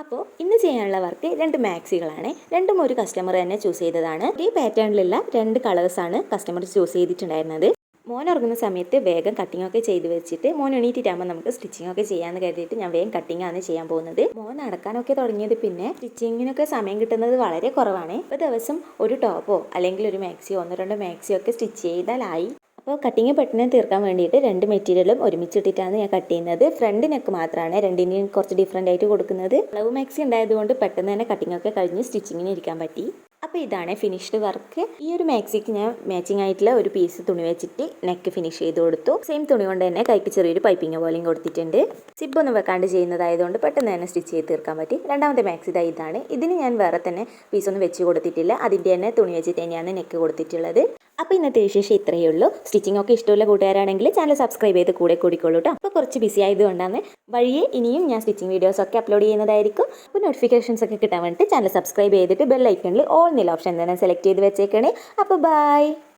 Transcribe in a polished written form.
അപ്പോൾ ഇന്ന് ചെയ്യാനുള്ള വർക്ക് 2 മാക്സികളാണ്. രണ്ടും ഒരു കസ്റ്റമർ തന്നെ ചൂസ് ചെയ്തതാണ്. ഈ പാറ്റേണിലുള്ള 2 കളേഴ്സാണ് കസ്റ്റമർ ചൂസ് ചെയ്തിട്ടുണ്ടായിരുന്നത്. മോൻ ഉറങ്ങുന്ന സമയത്ത് വേഗം കട്ടിംഗ് ഒക്കെ ചെയ്ത് വെച്ചിട്ട് മോൻ എണീറ്റിട്ടാകുമ്പോൾ നമുക്ക് സ്റ്റിച്ചിങ് ഒക്കെ ചെയ്യാമെന്ന് കരുതിയിട്ട് ഞാൻ വേഗം കട്ടിംഗ് ആണ് ചെയ്യാൻ പോകുന്നത്. മോൻ നടക്കാനൊക്കെ തുടങ്ങിയത് പിന്നെ സ്റ്റിച്ചിങ്ങിനൊക്കെ സമയം കിട്ടുന്നത് വളരെ കുറവാണ്. ഇപ്പോൾ ദിവസം ഒരു ടോപ്പോ അല്ലെങ്കിൽ ഒരു മാക്സിയോ 1-2 മാക്സിയോ ഒക്കെ സ്റ്റിച്ച് ചെയ്താലായി. അപ്പോൾ കട്ടിങ് പെട്ടെന്ന് തീർക്കാൻ വേണ്ടിയിട്ട് 2 മെറ്റീരിയലും ഒരുമിച്ചിട്ടിട്ടാണ് ഞാൻ കട്ട് ചെയ്യുന്നത്. ഫ്രണ്ട് നെക്ക് മാത്രമാണ് രണ്ടിനെയും കുറച്ച് ഡിഫറെൻ്റ് ആയിട്ട് കൊടുക്കുന്നത്. അളവ് മാക്സി ഉണ്ടായതുകൊണ്ട് പെട്ടെന്ന് തന്നെ കട്ടിംഗ് ഒക്കെ കഴിഞ്ഞ് സ്റ്റിച്ചിങ്ങിന് ഇരിക്കാൻ പറ്റി. അപ്പോൾ ഇതാണ് ഫിനിഷ്ഡ് വർക്ക്. ഈ ഒരു മാക്സിക്ക് ഞാൻ മാച്ചിങ് ആയിട്ടുള്ള ഒരു പീസ് തുണി വെച്ചിട്ട് നെക്ക് ഫിനിഷ് ചെയ്ത് കൊടുത്തു. സെയിം തുണി കൊണ്ട് തന്നെ കൈക്ക് ചെറിയൊരു പൈപ്പിംഗ് പോലെയും കൊടുത്തിട്ടുണ്ട്. സിബൊന്നും വെക്കാണ്ട് ചെയ്യുന്നതായതുകൊണ്ട് പെട്ടെന്ന് തന്നെ സ്റ്റിച്ച് ചെയ്ത് തീർക്കാൻ പറ്റി. രണ്ടാമത്തെ മാക്സി ഇതാണ്. ഇതിന് ഞാൻ വേറെ തന്നെ പീസൊന്നും വെച്ച് കൊടുത്തിട്ടില്ല. അതിൻ്റെ തന്നെ തുണി വെച്ചിട്ട് തന്നെയാണ് നെക്ക് കൊടുത്തിട്ടുള്ളത്. അപ്പോൾ ഇന്നത്തെ വിശേഷം ഇത്രയേ ഉള്ളൂ. സ്റ്റിച്ചിങ് ഒക്കെ ഇഷ്ടമുള്ള കൂട്ടുകാരാണെങ്കിൽ ചാനൽ സബ്സ്ക്രൈബ് ചെയ്ത് കൂടിക്കോളൂ കേട്ടോ. അപ്പോൾ കുറച്ച് ബിസി ആയതുകൊണ്ടാണ് വഴിയെ ഇനിയും ഞാൻ സ്റ്റിച്ചിങ് വീഡിയോസ് ഒക്കെ അപ്ലോഡ് ചെയ്യുന്നതായിരിക്കും. അപ്പോൾ നോട്ടിഫിക്കേഷൻസ് ഒക്കെ കിട്ടാൻ വേണ്ടിയിട്ട് ചാനൽ സബ്സ്ക്രൈബ് ചെയ്തിട്ട് ബെൽ ഐക്കണിൽ ഓൾ എന്നുള്ള ഓപ്ഷൻ തന്നെ സെലക്ട് ചെയ്ത് വെച്ചേക്കണേ. അപ്പോൾ ബൈ.